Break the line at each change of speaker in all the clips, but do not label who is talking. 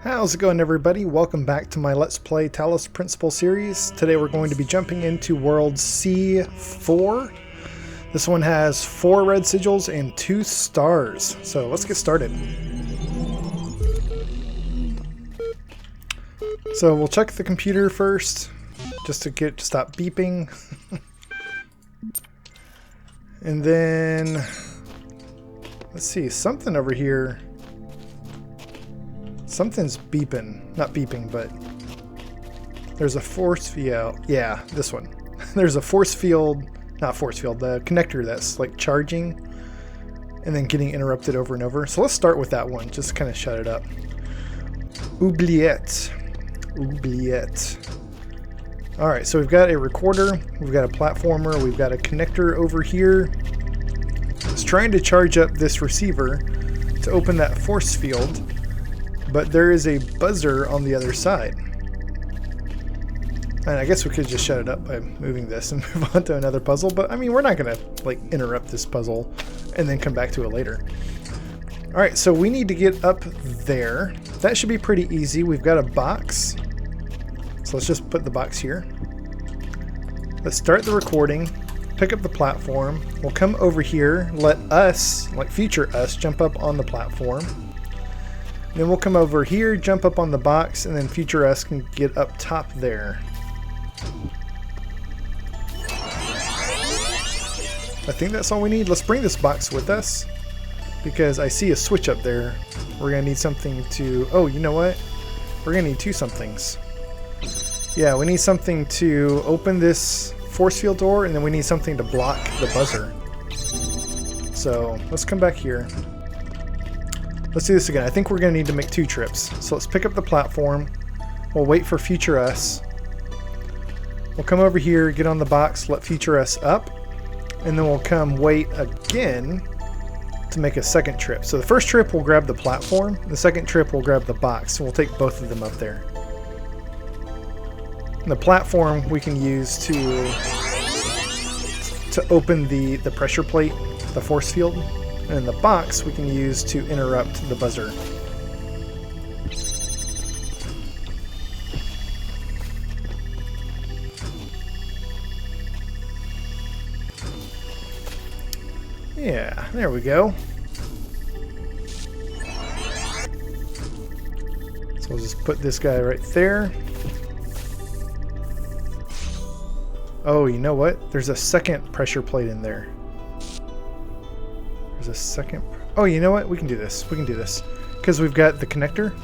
How's it going, everybody? Welcome back to my Let's Play Talos Principle series. Today we're going to be jumping into World C4. This one has 4 red sigils and 2 stars. So let's get started. So we'll check the computer first, just to stop beeping. And then, let's see, something over here. Something's beeping. Not beeping, but there's a force field. Yeah, this one. There's a force field, not force field, the connector that's like charging and then getting interrupted over and over. So let's start with that one, just to kind of shut it up. Oubliette. Oubliette. Alright, so we've got a recorder, we've got a platformer, we've got a connector over here. It's trying to charge up this receiver to open that force field. But there is a buzzer on the other side. And I guess we could just shut it up by moving this and move on to another puzzle. But I mean, we're not going to like interrupt this puzzle and then come back to it later. All right, so we need to get up there. That should be pretty easy. We've got a box. So let's just put the box here. Let's start the recording. Pick up the platform. We'll come over here. Let us, like future us, jump up on the platform. Then we'll come over here, jump up on the box, and then future us can get up top there. I think that's all we need. Let's bring this box with us, because I see a switch up there. We're going to need something to... Oh, you know what? We're going to need 2 somethings. Yeah, we need something to open this force field door, and then we need something to block the buzzer. So let's come back here. Let's do this again. I think we're going to need to make 2 trips. So let's pick up the platform. We'll wait for future us. We'll come over here, get on the box, let future us up. And then we'll come wait again to make a second trip. So the first trip we'll grab the platform. The second trip we'll grab the box. And we'll take both of them up there. And the platform we can use to open the pressure plate, the force field. And the box we can use to interrupt the buzzer. Yeah, there we go. So we'll just put this guy right there. Oh, you know what? There's a second pressure plate in there. There's a second... Oh, you know what? We can do this. We can do this. Because we've got the connector.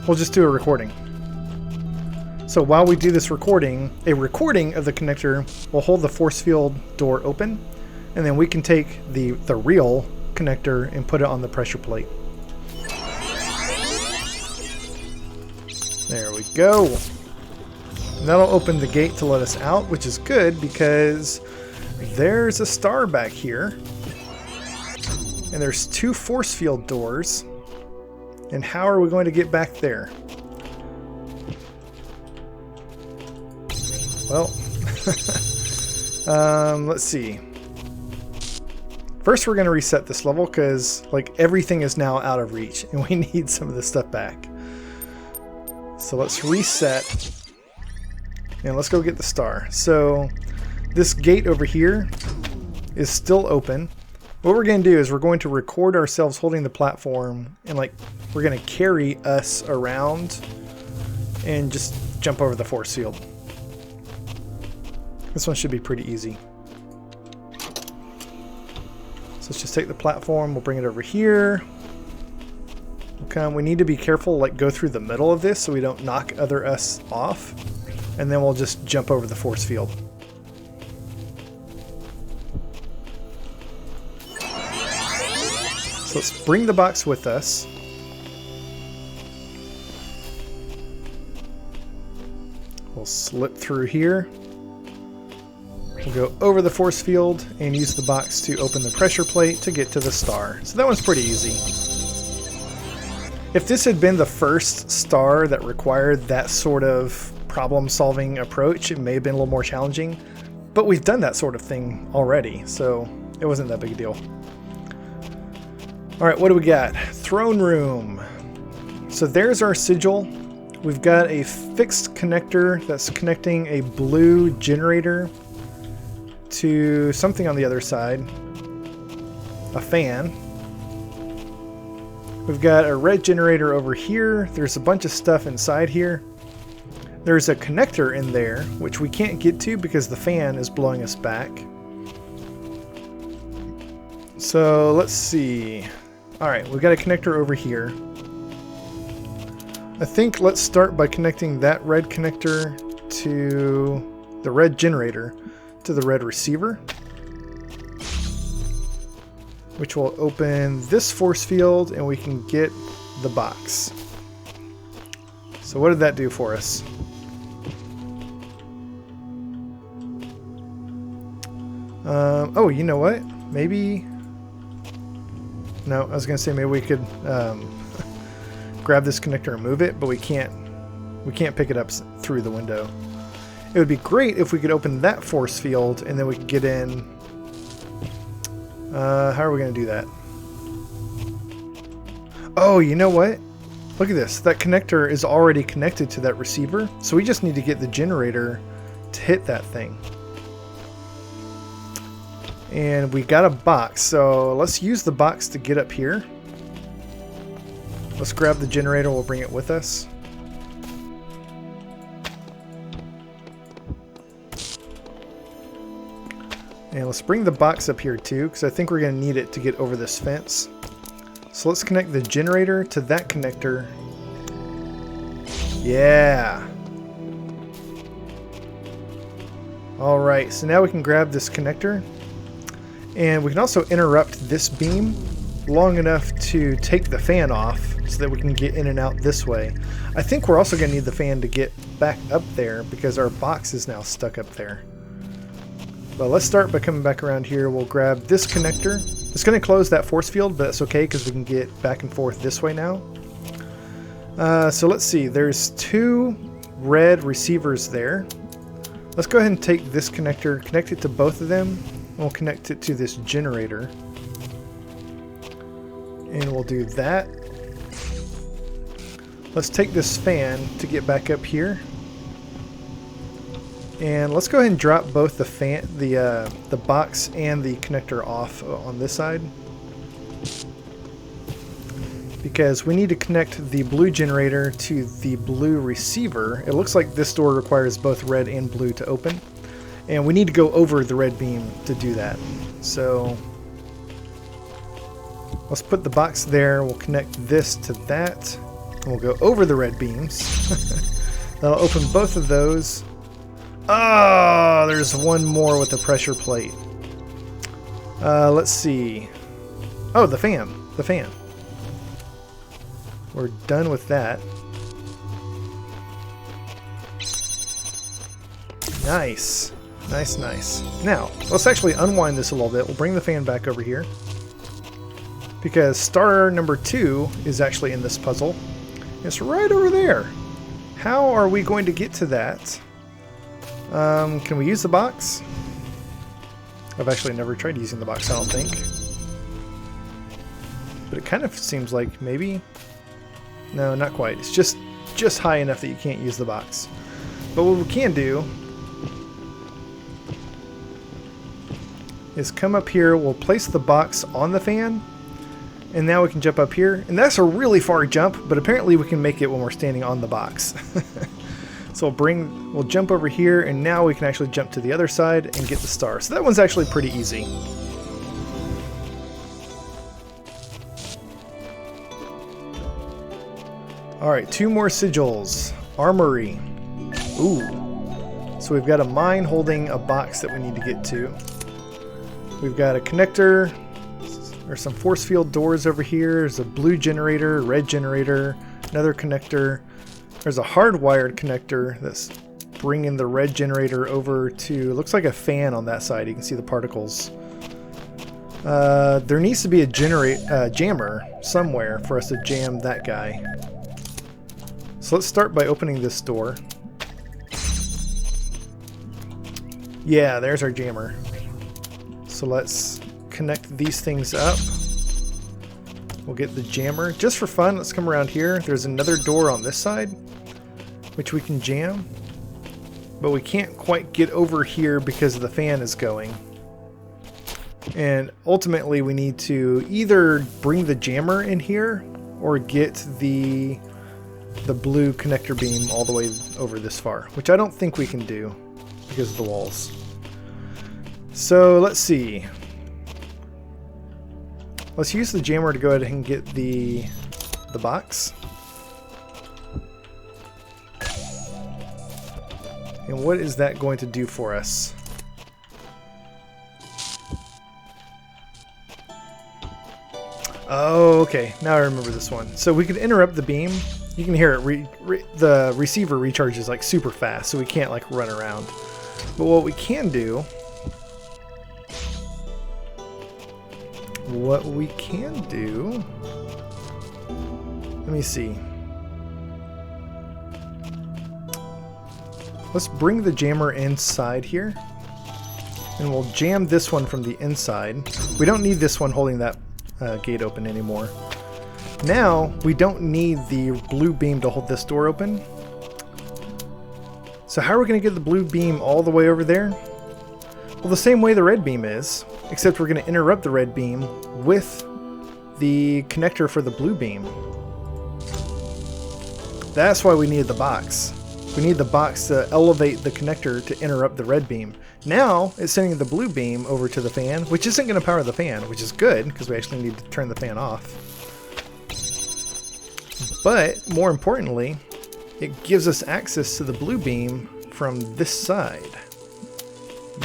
We'll just do a recording. So while we do this recording, a recording of the connector will hold the force field door open. And then we can take the real connector and put it on the pressure plate. There we go. And that'll open the gate to let us out, which is good because there's a star back here. And there's 2 force field doors. And how are we going to get back there? Well, let's see. First, we're going to reset this level because like everything is now out of reach and we need some of this stuff back. So let's reset and let's go get the star. So this gate over here is still open. What we're going to do is we're going to record ourselves holding the platform and like we're going to carry us around and just jump over the force field. This one should be pretty easy. So let's just take the platform, we'll bring it over here. We need to be careful, like go through the middle of this so we don't knock other us off. And then we'll just jump over the force field. So let's bring the box with us. We'll slip through here. We'll go over the force field and use the box to open the pressure plate to get to the star. So that one's pretty easy. If this had been the first star that required that sort of problem-solving approach, it may have been a little more challenging. But we've done that sort of thing already, so it wasn't that big a deal. Alright, what do we got? Throne room. So there's our sigil. We've got a fixed connector that's connecting a blue generator to something on the other side. A fan. We've got a red generator over here. There's a bunch of stuff inside here. There's a connector in there, which we can't get to because the fan is blowing us back. So let's see. Alright, we've got a connector over here. I think let's start by connecting that red connector to the red generator to the red receiver, which will open this force field and we can get the box. So what did that do for us? Oh, you know what? Maybe... No, I was going to say maybe we could grab this connector and move it, but we can't pick it up through the window. It would be great if we could open that force field and then we could get in. How are we going to do that? Oh, you know what? Look at this. That connector is already connected to that receiver, so we just need to get the generator to hit that thing. And we got a box, so let's use the box to get up here. Let's grab the generator, we'll bring it with us. And let's bring the box up here too, because I think we're going to need it to get over this fence. So let's connect the generator to that connector. Yeah! Alright, so now we can grab this connector. And we can also interrupt this beam long enough to take the fan off so that we can get in and out this way. I think we're also going to need the fan to get back up there because our box is now stuck up there. But let's start by coming back around here. We'll grab this connector. It's going to close that force field, but that's okay because we can get back and forth this way now. So let's see. There's two red receivers there. Let's go ahead and take this connector, connect it to both of them. We'll connect it to this generator. And we'll do that. Let's take this fan to get back up here. And let's go ahead and drop both the fan, the box and the connector off on this side. Because we need to connect the blue generator to the blue receiver. It looks like this door requires both red and blue to open. And we need to go over the red beam to do that. So let's put the box there. We'll connect this to that. And we'll go over the red beams. That'll open both of those. Oh, there's one more with the pressure plate. Let's see. Oh, the fan. The fan. We're done with that. Nice. Nice, nice. Now, let's actually unwind this a little bit. We'll bring the fan back over here. Because star number 2 is actually in this puzzle. It's right over there. How are we going to get to that? Can we use the box? I've actually never tried using the box, I don't think. But it kind of seems like maybe... No, not quite. It's just high enough that you can't use the box. But what we can do is come up here, we'll place the box on the fan, and now we can jump up here. And that's a really far jump, but apparently we can make it when we're standing on the box. So we'll jump over here, and now we can actually jump to the other side and get the star. So that one's actually pretty easy. Alright, 2 more sigils. Armory. Ooh. So we've got a mine holding a box that we need to get to. We've got a connector. There's some force field doors over here. There's a blue generator, red generator, another connector. There's a hardwired connector that's bringing the red generator over to, looks like a fan on that side. You can see the particles. There needs to be a jammer somewhere for us to jam that guy. So let's start by opening this door. Yeah, there's our jammer. So let's connect these things up. We'll get the jammer. Just for fun, let's come around here. There's another door on this side, which we can jam. But we can't quite get over here because the fan is going. And ultimately we need to either bring the jammer in here or get the blue connector beam all the way over this far, which I don't think we can do because of the walls. So let's see. Let's use the jammer to go ahead and get the box. And what is that going to do for us? Oh, okay. Now I remember this one. So we could interrupt the beam. You can hear it. The receiver recharges like super fast, so we can't like run around. But what we can do... Let me see. Let's bring the jammer inside here. And we'll jam this one from the inside. We don't need this one holding that gate open anymore. Now, we don't need the blue beam to hold this door open. So how are we going to get the blue beam all the way over there? Well, the same way the red beam is, except we're going to interrupt the red beam with the connector for the blue beam. That's why we need the box. We need the box to elevate the connector to interrupt the red beam. Now it's sending the blue beam over to the fan, which isn't going to power the fan, which is good because we actually need to turn the fan off. But more importantly, it gives us access to the blue beam from this side.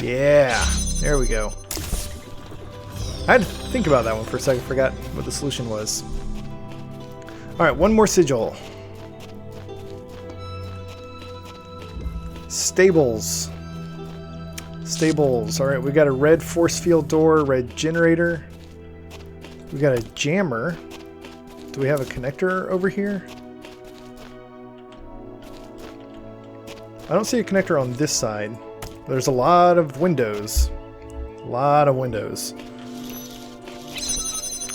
Yeah, there we go. I had to think about that one for a second, forgot what the solution was. Alright, one more sigil. Stables. Stables. Alright, we got a red force field door, red generator. We got a jammer. Do we have a connector over here? I don't see a connector on this side. There's a lot of windows. A lot of windows.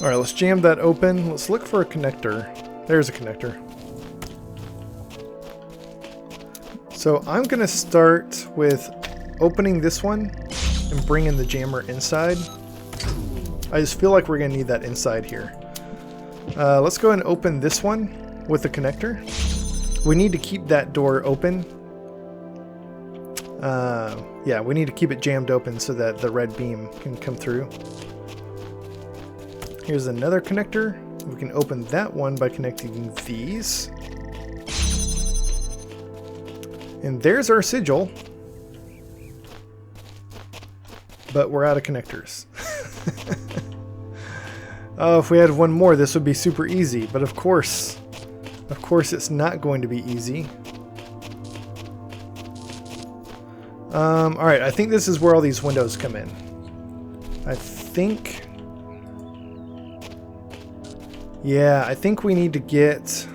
Alright, let's jam that open. Let's look for a connector. There's a connector. So I'm going to start with opening this one and bringing the jammer inside. I just feel like we're going to need that inside here. Let's go and open this one with the connector. We need to keep that door open. Yeah, we need to keep it jammed open so that the red beam can come through. Here's another connector. We can open that one by connecting these. And there's our sigil. But we're out of connectors. Oh, if we had one more, this would be super easy. But of course it's not going to be easy. Alright, I think this is where all these windows come in. I think... Yeah, I think we need to get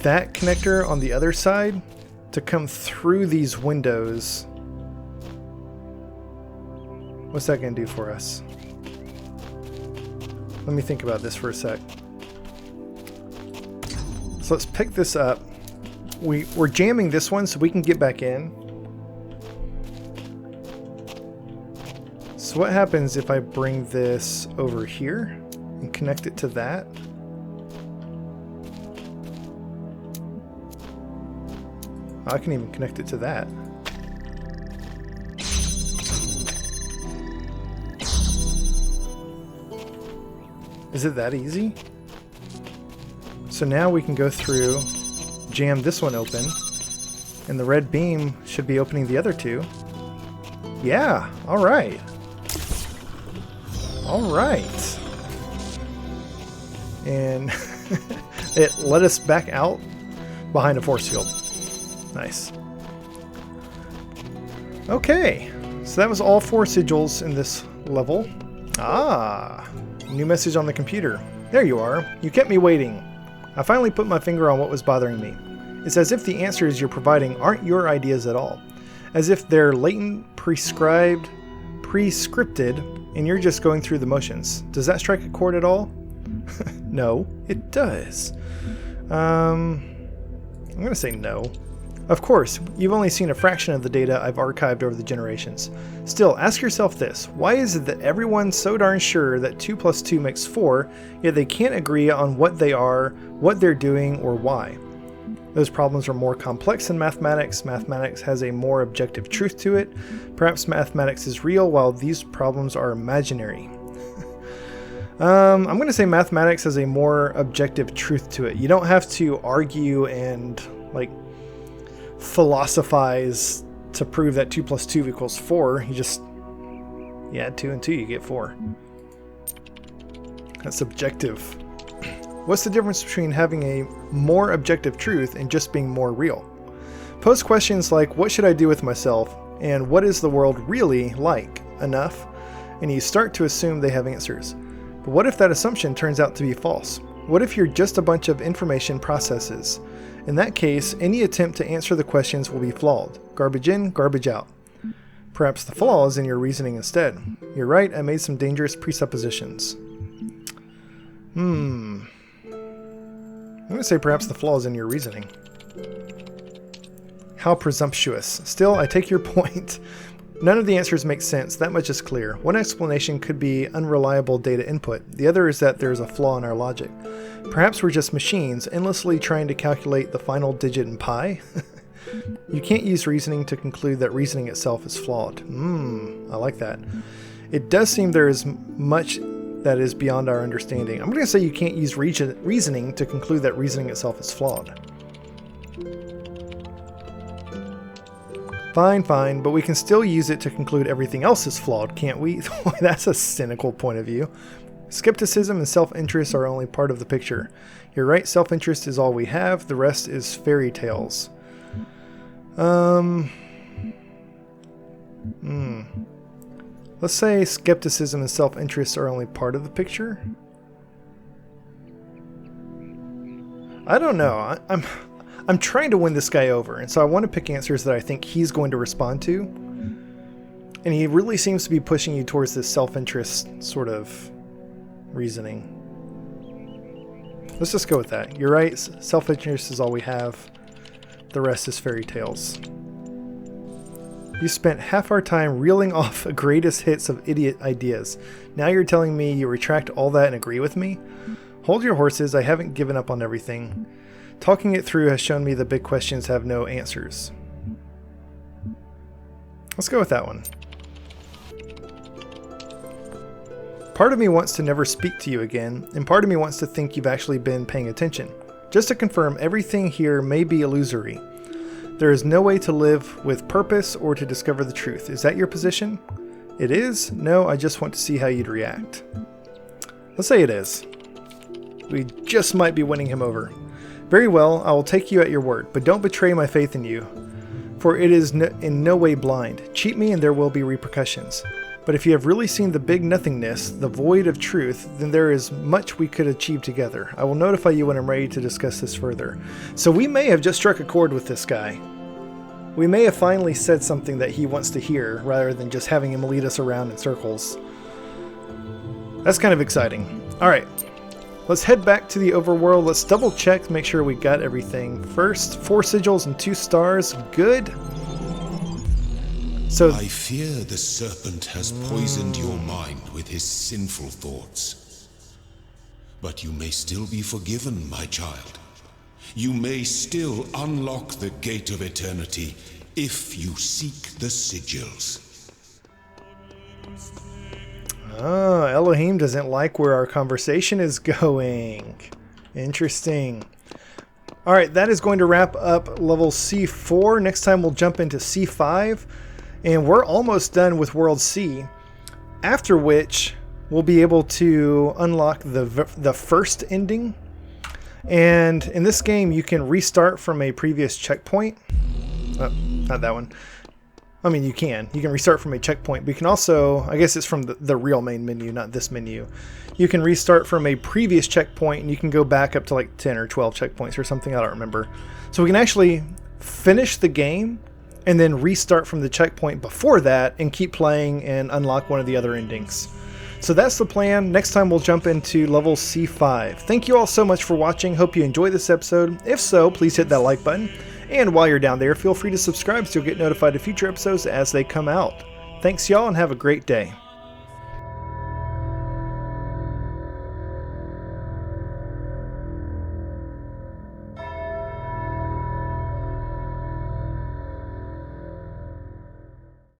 that connector on the other side to come through these windows. What's that going to do for us? Let me think about this for a sec. So let's pick this up. We're jamming this one so we can get back in. So what happens if I bring this over here and connect it to that? I can even connect it to that. Is it that easy? So now we can go through, jam this one open, and the red beam should be opening the other two. Yeah, alright. Alright. And it let us back out behind a force field. Nice. Okay, so that was all 4 sigils in this level. Ah, new message on the computer. There you are. You kept me waiting. I finally put my finger on what was bothering me. It's as if the answers you're providing aren't your ideas at all. As if they're latent, prescribed, pre-scripted and you're just going through the motions. Does that strike a chord at all? No, it does. I'm going to say no. Of course, you've only seen a fraction of the data I've archived over the generations. Still, ask yourself this. Why is it that everyone's so darn sure that 2 plus 2 makes 4, yet they can't agree on what they are, what they're doing, or why? Those problems are more complex than mathematics. Mathematics has a more objective truth to it. Perhaps mathematics is real while these problems are imaginary. I'm going to say mathematics has a more objective truth to it. You don't have to argue and philosophize to prove that 2 plus 2 equals 4. You just add 2 and 2, you get 4. That's subjective. What's the difference between having a more objective truth and just being more real? Pose questions like, what should I do with myself? And what is the world really like? Enough? And you start to assume they have answers. But what if that assumption turns out to be false? What if you're just a bunch of information processes? In that case, any attempt to answer the questions will be flawed. Garbage in, garbage out. Perhaps the flaw is in your reasoning instead. You're right, I made some dangerous presuppositions. I'm going to say perhaps the flaw is in your reasoning. How presumptuous. Still, I take your point. None of the answers make sense, that much is clear. One explanation could be unreliable data input. The other is that there's a flaw in our logic. Perhaps we're just machines, endlessly trying to calculate the final digit in pi? You can't use reasoning to conclude that reasoning itself is flawed. I like that. It does seem there is much that is beyond our understanding. I'm going to say you can't use reasoning to conclude that reasoning itself is flawed. Fine, but we can still use it to conclude everything else is flawed, can't we? That's a cynical point of view. Skepticism and self-interest are only part of the picture. You're right, self-interest is all we have, the rest is fairy tales. Let's say skepticism and self-interest are only part of the picture. I don't know. I'm trying to win this guy over, and so I want to pick answers that I think he's going to respond to. And he really seems to be pushing you towards this self-interest sort of reasoning. Let's just go with that. You're right, self-interest is all we have. The rest is fairy tales. You spent half our time reeling off the greatest hits of idiot ideas. Now you're telling me you retract all that and agree with me? Hold your horses, I haven't given up on everything. Talking it through has shown me the big questions have no answers. Let's go with that one. Part of me wants to never speak to you again, and part of me wants to think you've actually been paying attention. Just to confirm, everything here may be illusory. There is no way to live with purpose or to discover the truth. Is that your position? It is? No, I just want to see how you'd react. Let's say it is. We just might be winning him over. Very well, I will take you at your word, but don't betray my faith in you, for it is in no way blind. Cheat me and there will be repercussions. But if you have really seen the big nothingness, the void of truth, then there is much we could achieve together. I will notify you when I'm ready to discuss this further. So we may have just struck a chord with this guy. We may have finally said something that he wants to hear, rather than just having him lead us around in circles. That's kind of exciting. Alright, let's head back to the overworld. Let's double check, make sure we got everything. First, 4 sigils and 2 stars. Good. So
I fear the serpent has poisoned your mind with his sinful thoughts. But you may still be forgiven, my child. You may still unlock the gate of eternity if you seek the sigils.
Oh, Elohim doesn't like where our conversation is going. Interesting. Alright, that is going to wrap up level C4. Next time we'll jump into C5. And we're almost done with World C. After which, we'll be able to unlock the first ending. And in this game, you can restart from a previous checkpoint. Oh, not that one. I mean, you can. You can restart from a checkpoint, but you can also, I guess it's from the real main menu, not this menu. You can restart from a previous checkpoint, and you can go back up to like 10 or 12 checkpoints or something, I don't remember. So we can actually finish the game and then restart from the checkpoint before that and keep playing and unlock one of the other endings. So that's the plan. Next time we'll jump into level C5. Thank you all so much for watching. Hope you enjoyed this episode. If so, please hit that like button. And while you're down there, feel free to subscribe so you'll get notified of future episodes as they come out. Thanks y'all and have a great day.